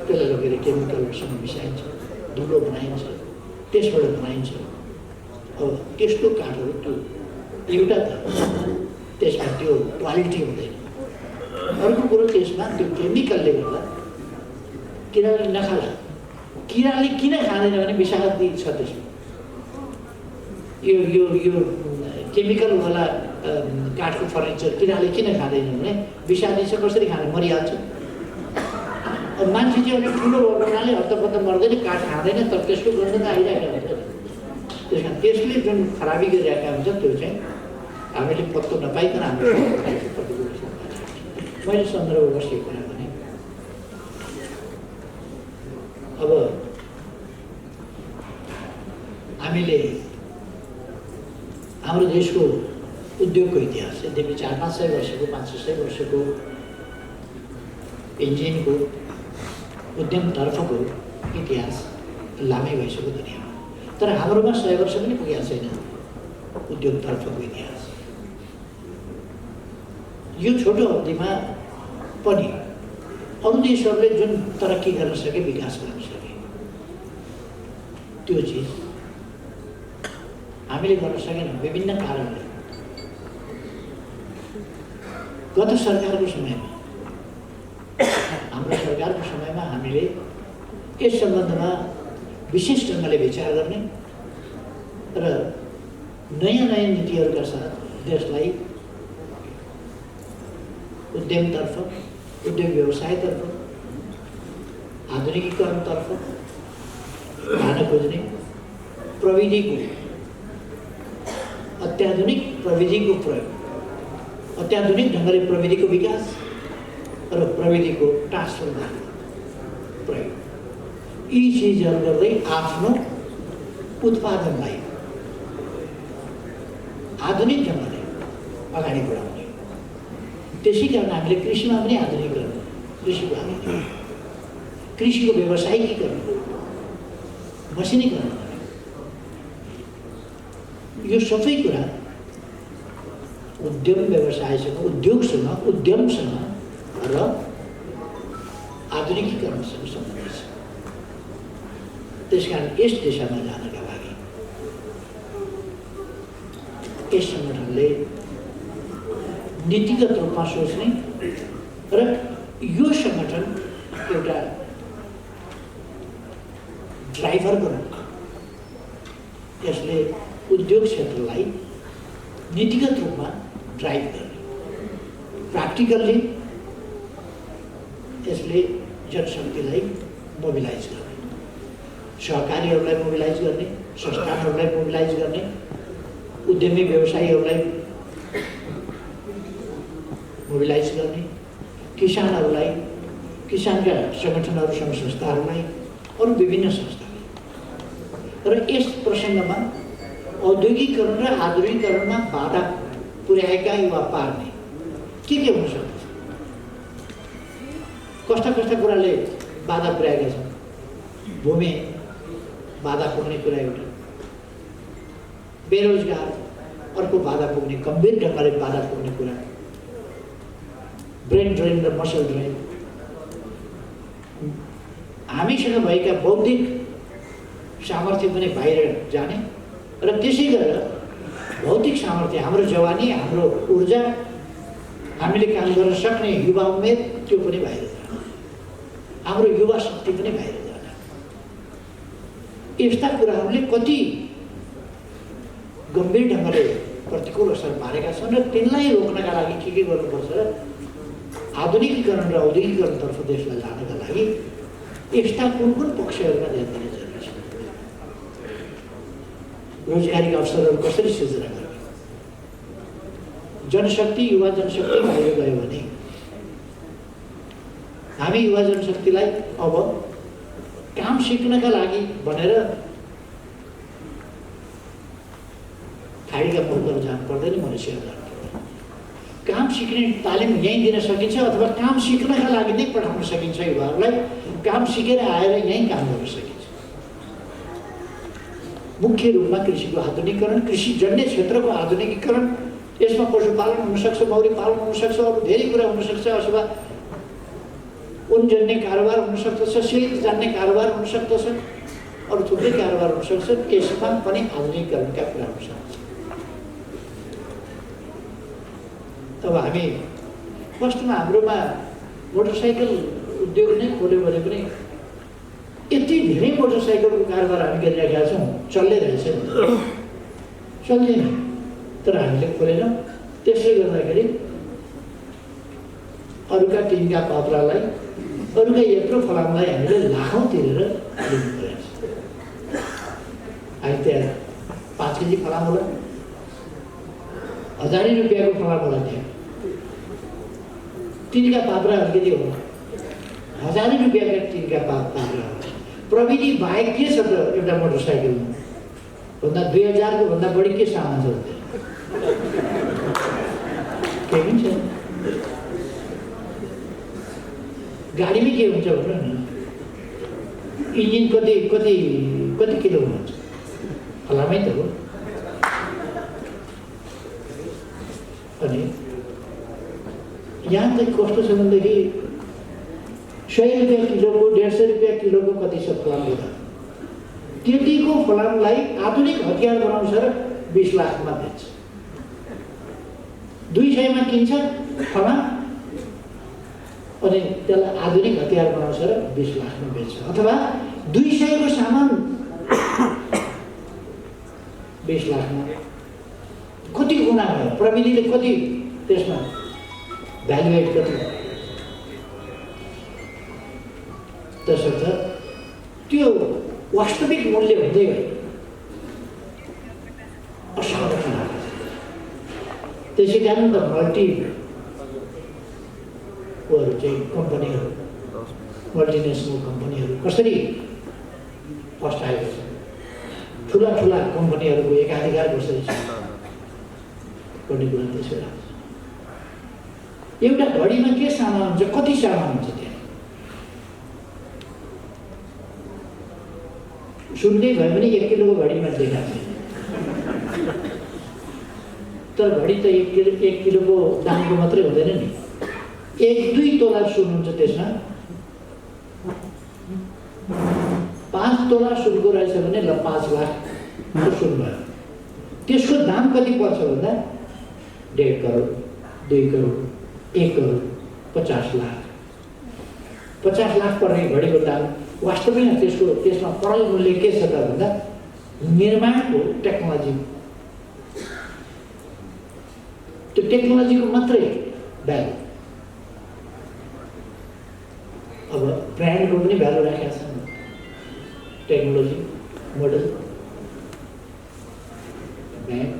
त्यसलाई लगेर केमिकलसँग मिसाइन्छ, धुलो बनाइन्छ, त्यसबाट बनाइन्छ। अब त्यस्तो काठहरू त्यो एउटा त त्यसमा त्यो क्वालिटी हुँदैन। अर्को कुरो त्यसमा त्यो केमिकलले गर्दा किराले नखाला। किराले किन खाँदैन भने विषादी छ त्यसमा। यो यो यो केमिकलवाला काठको फर्निचर किराले किन खाँदैन भने विषादी छ, कसरी खाने, मरिहाल्छ। अब मान्छे चाहिँ अलिक ठुलो भएको हुनाले हत्तपत्त मर्दैन, काठ खाँदैन, तर त्यसको गन्ध त आइरहेको हुन्छ। त्यस कारण त्यसले जुन खराबी गरिरहेका हुन्छ त्यो चाहिँ हामीले पत्तो नपाइकन हामीले मैले सन्दर्भ बसेको कुरा भने अब हामीले हाम्रो देशको उद्योगको इतिहास यद्यपि 400-500 वर्षको 500 वर्षको इन्जिनको उद्यमतर्फको इतिहास लामै भइसक्यो दुनियाँमा। तर हाम्रोमा 100 वर्ष पनि पुगेको छैन उद्योगतर्फको इतिहास। यो छोटो अवधिमा पनि अरू देशहरूले जुन तरक्की गर्न सके, विकास गर्न सके, त्यो चिज हामीले गर्न सकेनौँ विभिन्न कारणले। गत सरकारको समयमा, हाम्रो सरकारको समयमा हामीले यस सम्बन्धमा विशेष ढङ्गले विचार गर्ने र नयाँ नयाँ नीतिहरूका साथ देशलाई उद्यमतर्फ, उद्योग व्यवसायतर्फ, आधुनिकीकरणतर्फ लान खोज्ने, प्रविधिको अत्याधुनिक प्रविधिको प्रयोग, अत्याधुनिक ढङ्गले प्रविधिको विकास र प्रविधिको ट्रान्सफर गर्ने प्रयोग, यी चिजहरू गर्दै आफ्नो उत्पादनलाई आधुनिक ढङ्गले अगाडि बढाउने। त्यसै कारण हामीले कृषिमा पनि आधुनिकीकरण, कृषिको आधुनिकीकरण, कृषिको व्यवसायिकीकरण, मसिनीकरण, यो सबै कुरा उद्यम व्यवसायसँग, उद्योगसँग, उद्यमसँग र आधुनिकीकरणसँग सम्बन्धित छ। त्यसकारण यस दिशामा जानका लागि यस सङ्गठनले नीतिगत रूपमा सोच्ने र यो सङ्गठन एउटा ड्राइभरको रूपमा यसले उद्योग क्षेत्रलाई नीतिगत रूपमा ड्राइभ गर्ने, प्र्याक्टिकल्ली यसले जनशक्तिलाई मोबिलाइज गर्ने, सहकारीहरूलाई मोबिलाइज गर्ने, संस्थानहरूलाई मोबिलाइज गर्ने, उद्यमी व्यवसायीहरूलाई मोबिलाइज गर्ने, किसानहरूलाई, किसानका सङ्गठनहरू सङ्घ संस्थाहरूलाई, अरू विभिन्न संस्थाहरू। र यस प्रसङ्गमा औद्योगिकरण र आधुनिकीकरणमा बाधा पुर्याएका वा पार्ने के हुन सक्छ, कस्ता कस्ता कुराले बाधा पुर्याएका छन्। भूमि बाधा पुग्ने कुरा एउटा, बेरोजगार अर्को बाधा पुग्ने, गम्भीर ढङ्गले बाधा पुग्ने कुरा, ब्रेन ड्रेन र मसल ड्रेन, हामीसँग भएका बौद्धिक सामर्थ्य पनि बाहिर जाने र त्यसै गरेर भौतिक सामर्थ्य, हाम्रो जवानी, हाम्रो ऊर्जा, हामीले काम गर्न सक्ने युवा उमेर, त्यो पनि बाहिर जाने, हाम्रो युवा शक्ति पनि बाहिर जाने। यस्ता कुराहरूले कति गम्भीर ढङ्गले प्रतिकूल असर पारेका छन् र तिनलाई रोक्नका लागि के गर्नुपर्छ, आधुनिकीकरण र औद्योगिकीकरणतर्फ देशलाई लानका लागि यस्ता कुन कुन पक्षहरूमा ध्यान दिने जरुरी छ। रोजगारीका अवसरहरू कसरी सृजना गर्ने, जनशक्ति, युवा जनशक्ति बाहिर गयो भने हामी युवा जनशक्तिलाई अब काम सिक्नका लागि भनेर खाडीका मुलुकहरू जानु पर्दैन, मलेसिया जानु पर्दैन। काम सिक्ने तालिम यहीँ दिन सकिन्छ अथवा काम सिक्नका लागि नै पठाउन सकिन्छ। युवाहरूलाई काम सिकेर आएर यहीँ काम गर्न सकिन्छ। मुख्य रूपमा कृषिको आधुनिकीकरण, कृषिजन्य क्षेत्रको आधुनिकीकरण, यसमा पशुपालन हुनसक्छ, मौरी पालन हुनसक्छ, अरू धेरै कुरा हुनसक्छ, अथवा ऊन जन्ने कारोबार हुनसक्दछ, सिल्क जान्ने कारोबार हुनसक्दछ, अरू थुप्रै कारोबार हुनसक्छ। यसमा पनि आधुनिकीकरणका कुरा हुनसक्छ। अब हामी फर्स्टमा हाम्रोमा मोटरसाइकल उद्योग नै खोल्यो भने पनि यति धेरै मोटरसाइकलको कारोबार हामी गरिरहेका छौँ, चल्दै रहेछ, चल्दैन, तर हामीले खोलेनौँ। त्यसले गर्दाखेरि अरूका टिनका पात्रालाई, अरूका यत्रो फलामलाई हामीले लाखौँ तिरेर लिनु परेको छ। अहिले त्यहाँ 5 केजी फलाम होला, 1000 रुपियाँको फलाम होला, त्यहाँ टिनका पात्रा अलिकति होला, 1000 रुपियाँका टिनका पात्रा होला। प्रविधि बाहेक के छ त एउटा मोटरसाइकलमा भन्दा 2000 को भन्दा बढी के सामान छ? केही पनि छैन। गाडीमै के हुन्छ भन्नु न, इन्जिन कति किलो हुन्छ? फलामै त हो। अनि यहाँ त कस्तो छ भनेदेखि 100 रुपियाँ किलोको, 150 रुपियाँ किलोको कति छ फलाम हुँदा, त्यतिको फलामलाई आधुनिक हतियार बनाउँछ र 20 लाखमा बेच्छ। 200 मा किन्छ फलाम, अनि त्यसलाई आधुनिक हतियार बनाउँछ र 20 लाखमा बेच्छ। अथवा 200 को सामान 20 लाखमा। कति गुणा भयो? प्रविधिले कति त्यसमा भ्यालु एड कति? त्यसर्थ त्यो वास्तविक मूल्य हुँदै गयो, असंरक्षण। त्यसै कारण त कम्पनीहरू, मल्टिनेसनल कम्पनीहरू कसरी फर्स्ट आएको छ, ठुला कम्पनीहरूको एकाधिकार कसरी छ भन्ने कुरा त्यसै लाग्छ। एउटा घडीमा के सामान हुन्छ, कति सामान हुन्छ त्यहाँ? सुन्दै भयो भने 1 किलोको घडीमा देखाएको छैन, तर घडी त 1 किलोको दामको मात्रै हुँदैन नि। 1-2 तोला सुन हुन्छ त्यसमा। 5 तोला सुनको रहेछ भने ल 5 लाखको सुन भयो। त्यसको दाम कति पर्छ भन्दा 1.5 करोड, 2 करोड, 1 करोड, 50 लाख। 50 लाख पर्ने घडीको दाम वास्तवमा त्यसमा पढल मूल्य के छ त भन्दा निर्माणको टेक्नोलोजी, त्यो टेक्नोलोजीको मात्रै भ्यालु। अब ब्रान्डको पनि भ्यालु राखेका छन्, टेक्नोलोजी, मोडल, ब्रान्ड,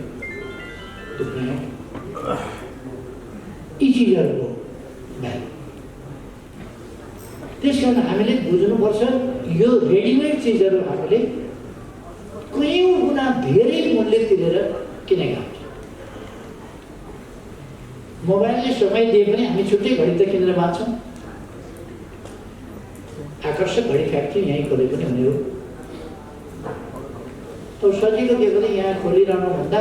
त्यो ब्रान्ड, यी चिजहरूको भ्यालु। त्यसकारण हामीले बुझ्नुपर्छ यो रेडिमेड चिजहरू हामीले कयौँ गुणा धेरै मूल्य तिरेर किनेका हुन्छ। मोबाइलले समय दिए पनि हामी छुट्टै घडी त किनेर बाँच्छौँ। आकर्षक घडी फ्याक्ट्री यहीँ खोले पनि हुने हो। अब सजिलो के भने यहाँ खोलिरहनुभन्दा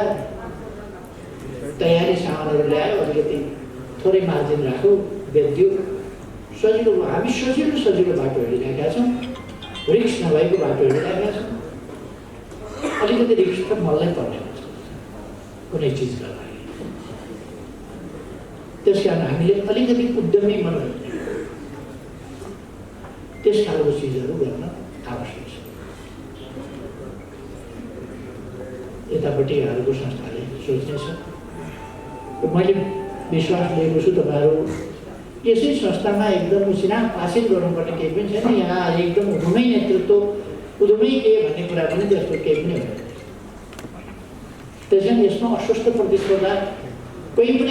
तयारी सामानहरू ल्यायो, अलिकति थोरै मार्जिन राख्यो, बेच्दियो, सजिलो। हामी सजिलो बाटो हिँडिरहेका छौँ, रिक्स नभएको बाटो हिँडिरहेका छौँ। अलिकति रिक्स त मल्लै पर्ने हुन्छ कुनै चिजका लागि। त्यस कारण हामीले अलिकति उद्यमी बनाउनु, त्यस खालको चिजहरू गर्न आवश्यक छ। यतापट्टि यहाँहरूको संस्थाले सोच्नेछ। मैले विश्वास लिएको छु तपाईँहरू यसै संस्थामा एकदम उसिना हासिल गर्नुपर्ने केही पनि छैन। यहाँ एकदम उद्यमी नेतृत्व, उद्यमी के भन्ने कुरा पनि त्यस्तो केही पनि हुँदैन। त्यसैले यसमा अस्वस्थ प्रतिस्पर्धा कोही पनि